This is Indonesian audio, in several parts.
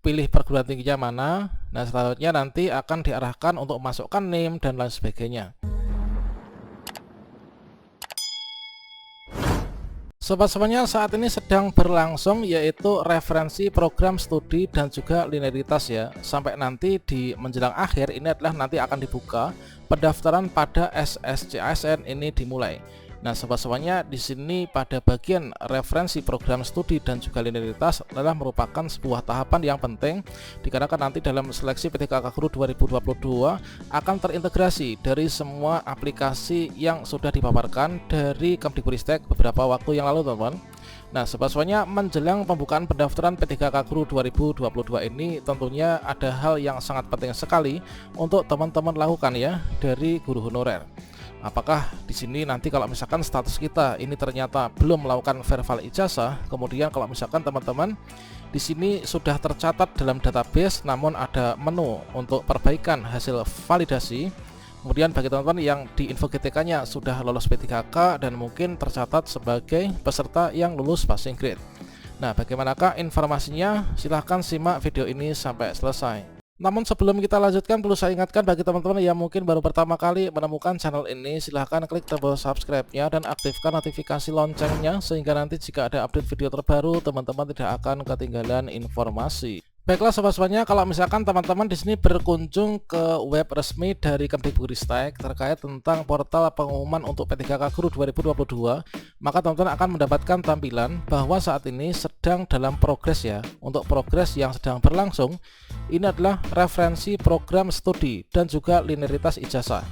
pilih perguruan tingginya mana. Nah, selanjutnya nanti akan diarahkan untuk masukkan NIM dan lain sebagainya. Sobat-sobatnya, saat ini sedang berlangsung yaitu referensi program studi dan juga linearitas ya. Sampai nanti di menjelang akhir ini adalah nanti akan dibuka pendaftaran pada SSCASN ini dimulai. Nah, sobat-sobatnya, di sini pada bagian referensi program studi dan juga linearitas adalah merupakan sebuah tahapan yang penting, dikarenakan nanti dalam seleksi PTKK Guru 2022 akan terintegrasi dari semua aplikasi yang sudah dipaparkan dari Kemdikbudristek beberapa waktu yang lalu, teman-teman. Nah, sobat-sobatnya, menjelang pembukaan pendaftaran PTKK Guru 2022 ini tentunya ada hal yang sangat penting sekali untuk teman-teman lakukan ya dari guru honorer. Apakah di sini nanti kalau misalkan status kita ini ternyata belum melakukan verifal ijazah, kemudian kalau misalkan teman-teman di sini sudah tercatat dalam database namun ada menu untuk perbaikan hasil validasi, kemudian bagi teman-teman yang di info GTK-nya sudah lolos P3K dan mungkin tercatat sebagai peserta yang lulus passing grade. Nah, bagaimanakah informasinya? Silahkan simak video ini sampai selesai. Namun sebelum kita lanjutkan, perlu saya ingatkan bagi teman-teman yang mungkin baru pertama kali menemukan channel ini, silahkan klik tombol subscribe-nya dan aktifkan notifikasi loncengnya, sehingga nanti jika ada update video terbaru, teman-teman tidak akan ketinggalan informasi. Baiklah sobat-sobatnya, kalau misalkan teman-teman di sini berkunjung ke web resmi dari Kemdikbudristek terkait tentang portal pengumuman untuk P3K Guru 2022, maka teman-teman akan mendapatkan tampilan bahwa saat ini sedang dalam progres ya. Untuk progres yang sedang berlangsung, ini adalah referensi program studi dan juga linearitas ijazah.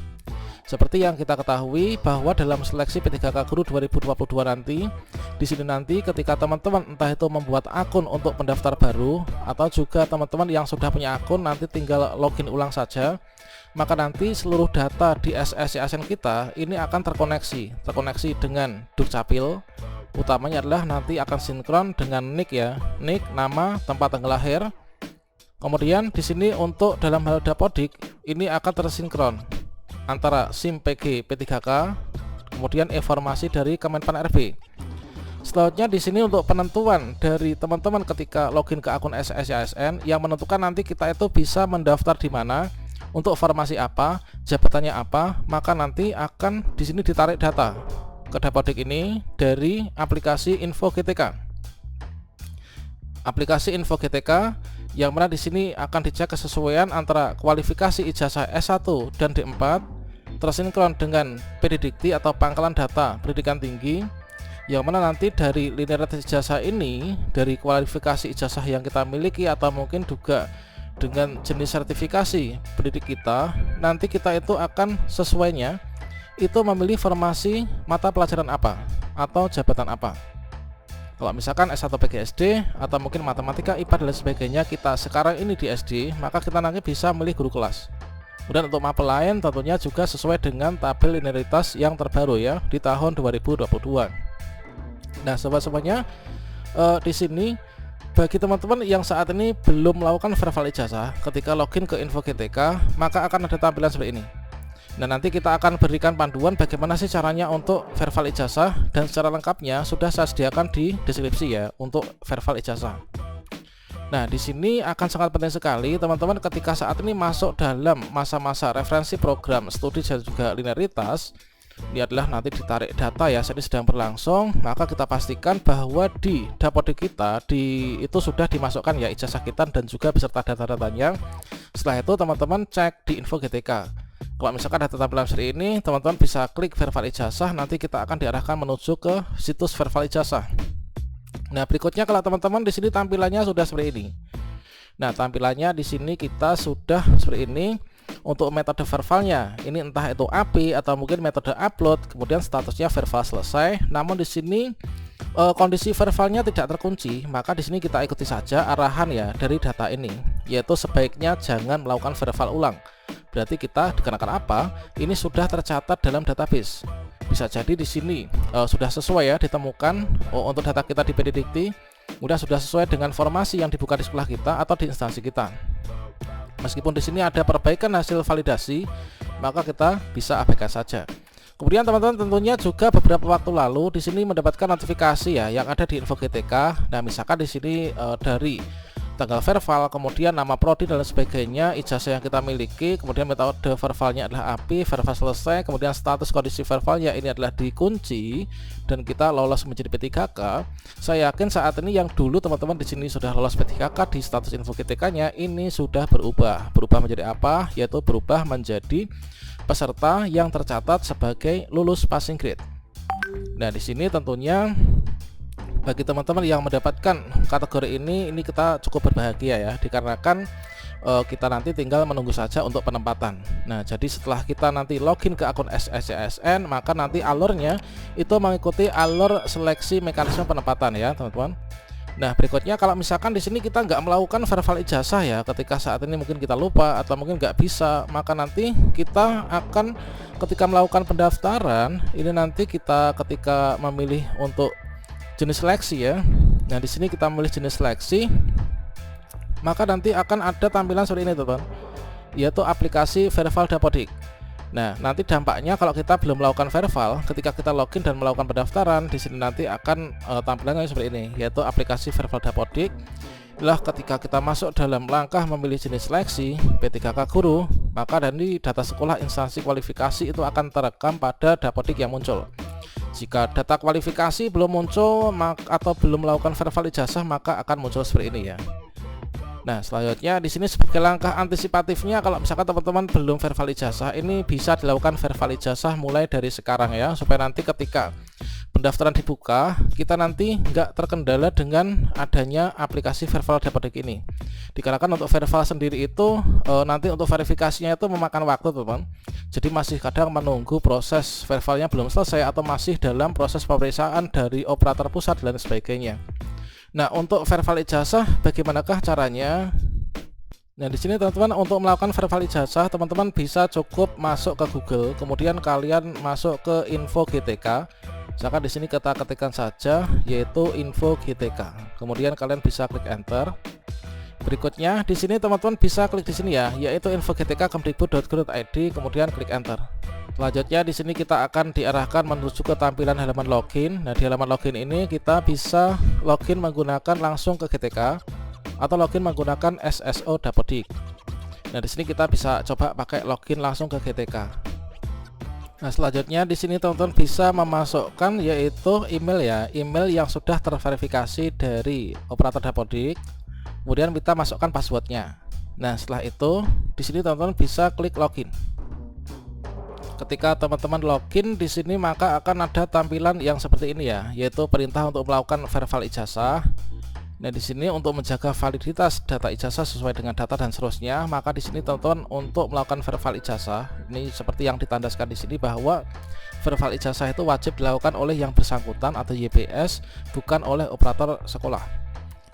Seperti yang kita ketahui bahwa dalam seleksi P3K Guru 2022 nanti, di sini nanti ketika teman-teman entah itu membuat akun untuk pendaftar baru atau juga teman-teman yang sudah punya akun nanti tinggal login ulang saja, maka nanti seluruh data di SSCASN kita ini akan terkoneksi dengan Dukcapil. Utamanya adalah nanti akan sinkron dengan NIK ya, NIK, nama, tempat tanggal lahir. Kemudian di sini untuk dalam hal dapodik ini akan tersinkron antara SIM PG P3K, kemudian informasi dari Kemenpan RB. Selanjutnya di sini untuk penentuan dari teman-teman ketika login ke akun SSCASN yang menentukan nanti kita itu bisa mendaftar di mana, untuk formasi apa, jabatannya apa, maka nanti akan di sini ditarik data ke dapodik ini dari aplikasi Info GTK. Aplikasi Info GTK yang mana di sini akan dicek kesesuaian antara kualifikasi ijazah S1 dan D4 tersinkron dengan PD Dikti atau pangkalan data pendidikan tinggi, yang mana nanti dari linearitas ijazah ini, dari kualifikasi ijazah yang kita miliki atau mungkin juga dengan jenis sertifikasi pendidik kita, nanti kita itu akan sesuainya itu memilih formasi mata pelajaran apa atau jabatan apa. Kalau misalkan S1 PGSD atau mungkin matematika, IPA dan lain sebagainya kita sekarang ini di SD, maka kita nanti bisa milih guru kelas. Kemudian untuk mapel lain tentunya juga sesuai dengan tabel linearitas yang terbaru ya di tahun 2022. Nah, sobat-sobatnya, di sini bagi teman-teman yang saat ini belum melakukan verifal ijazah, ketika login ke Info GTK, maka akan ada tampilan seperti ini. Nah, nanti kita akan berikan panduan bagaimana sih caranya untuk verifal ijazah, dan secara lengkapnya sudah saya sediakan di deskripsi ya untuk verifal ijazah. Nah, di sini akan sangat penting sekali teman-teman ketika saat ini masuk dalam masa-masa referensi program studi dan juga linearitas. Ini adalah nanti ditarik data ya, saat ini sedang berlangsung, maka kita pastikan bahwa di dapodik kita itu sudah dimasukkan ya ijazah kita dan juga beserta data-datanya. Setelah itu teman-teman cek di Info GTK. Kalau misalkan ada tampilan seperti ini, teman-teman bisa klik verifal ijazah, nanti kita akan diarahkan menuju ke situs verifal ijazah. Nah, berikutnya kalau teman-teman di sini tampilannya sudah seperti ini. Nah, tampilannya di sini kita sudah seperti ini. Untuk metode verifalnya, ini entah itu AP atau mungkin metode upload, kemudian statusnya verifal selesai. Namun di sini kondisi verifalnya tidak terkunci, maka di sini kita ikuti saja arahan ya dari data ini, yaitu sebaiknya jangan melakukan verifal ulang. Berarti kita dikenakan apa? Ini sudah tercatat dalam database. Bisa jadi di sini sudah sesuai ya ditemukan untuk data kita di PD Dikti, sudah sesuai dengan formasi yang dibuka di sekolah kita atau di instansi kita. Meskipun di sini ada perbaikan hasil validasi, maka kita bisa abaikan saja. Kemudian teman-teman tentunya juga beberapa waktu lalu di sini mendapatkan notifikasi ya yang ada di Info GTK. Nah, misalkan di sini dari tanggal verbal, kemudian nama prodi dan lain sebagainya, ijazah yang kita miliki, kemudian metode verbalnya adalah API, verbal selesai, kemudian status kondisi verbalnya ini adalah dikunci dan kita lolos menjadi P3K. Saya yakin saat ini yang dulu teman-teman di sini sudah lolos P3K di status info GTK-nya ini sudah berubah menjadi apa? Yaitu berubah menjadi peserta yang tercatat sebagai lulus passing grade. Nah, di sini tentunya bagi teman-teman yang mendapatkan kategori ini kita cukup berbahagia ya, dikarenakan kita nanti tinggal menunggu saja untuk penempatan. Nah, jadi setelah kita nanti login ke akun SSCSN, maka nanti alurnya itu mengikuti alur seleksi mekanisme penempatan ya, teman-teman. Nah, berikutnya kalau misalkan di sini kita nggak melakukan verbal ijazah ya, ketika saat ini mungkin kita lupa atau mungkin nggak bisa, maka nanti kita akan ketika melakukan pendaftaran ini nanti kita ketika memilih untuk jenis seleksi ya. Nah, di sini kita memilih jenis seleksi, maka nanti akan ada tampilan seperti ini teman-teman, yaitu aplikasi verbal Dapodik. Nah, nanti dampaknya kalau kita belum melakukan verbal, ketika kita login dan melakukan pendaftaran, di sini nanti akan tampilannya seperti ini, yaitu aplikasi verbal Dapodik. Inilah ketika kita masuk dalam langkah memilih jenis seleksi P3K guru, maka dari data sekolah instansi kualifikasi itu akan terekam pada Dapodik yang muncul. Jika data kualifikasi belum muncul atau belum melakukan verbal ijazah, maka akan muncul seperti ini ya. Nah, selanjutnya di sini sebagai langkah antisipatifnya, kalau misalkan teman-teman belum verbal ijazah, ini bisa dilakukan verbal ijazah mulai dari sekarang ya, supaya nanti ketika pendaftaran dibuka, kita nanti nggak terkendala dengan adanya aplikasi verbal Dapodik ini. Dikarenakan untuk verbal sendiri itu nanti untuk verifikasinya itu memakan waktu teman-teman. Jadi masih kadang menunggu proses verbalnya belum selesai atau masih dalam proses pemeriksaan dari operator pusat dan sebagainya. Nah, untuk verbal ijazah bagaimanakah caranya? Nah, di sini teman-teman untuk melakukan verbal ijazah, teman-teman bisa cukup masuk ke Google, kemudian kalian masuk ke info GTK. Misalkan di sini kita ketikkan saja yaitu info GTK. Kemudian kalian bisa klik enter. Berikutnya di sini teman-teman bisa klik di sini ya, yaitu info GTK kemdikbud.go.id, kemudian klik enter. Selanjutnya di sini kita akan diarahkan menuju ke tampilan halaman login. Nah, di halaman login ini kita bisa login menggunakan langsung ke GTK atau login menggunakan SSO Dapodik. Nah, di sini kita bisa coba pakai login langsung ke GTK. Nah, selanjutnya di sini teman-teman bisa memasukkan yaitu email ya, email yang sudah terverifikasi dari operator Dapodik. Kemudian kita masukkan passwordnya. Nah, setelah itu di sini teman-teman bisa klik login. Ketika teman-teman login di sini maka akan ada tampilan yang seperti ini ya, yaitu perintah untuk melakukan verbal ijazah. Nah, di sini untuk menjaga validitas data ijazah sesuai dengan data dan seterusnya, maka di sini teman-teman untuk melakukan verbal ijazah ini seperti yang ditandaskan di sini bahwa verbal ijazah itu wajib dilakukan oleh yang bersangkutan atau YBS, bukan oleh operator sekolah.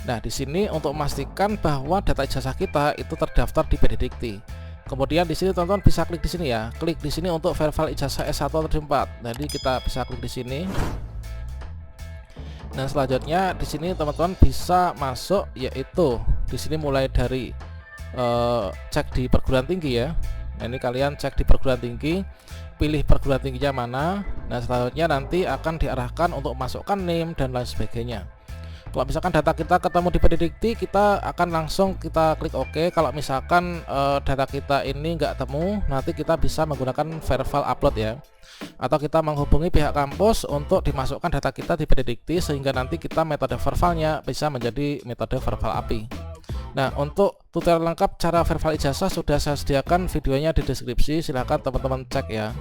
Nah, di sini untuk memastikan bahwa data ijazah kita itu terdaftar di PDDikti. Kemudian di sini teman-teman bisa klik di sini ya, klik di sini untuk verbal ijazah S1 atau D4. Jadi kita bisa klik di sini. Nah, selanjutnya di sini teman-teman bisa masuk yaitu di sini mulai dari cek di perguruan tinggi ya. Nah, ini kalian cek di perguruan tinggi, pilih perguruan tingginya mana. Nah, selanjutnya nanti akan diarahkan untuk masukkan NIM dan lain sebagainya. Kalau misalkan data kita ketemu di PDDikti, kita akan langsung kita klik OK. Kalau misalkan data kita ini nggak temu, nanti kita bisa menggunakan verbal upload ya, atau kita menghubungi pihak kampus untuk dimasukkan data kita di PDDikti, sehingga nanti kita metode verbalnya bisa menjadi metode verbal API. Nah, untuk tutorial lengkap cara verbal ijazah sudah saya sediakan videonya di deskripsi, silahkan teman-teman cek ya.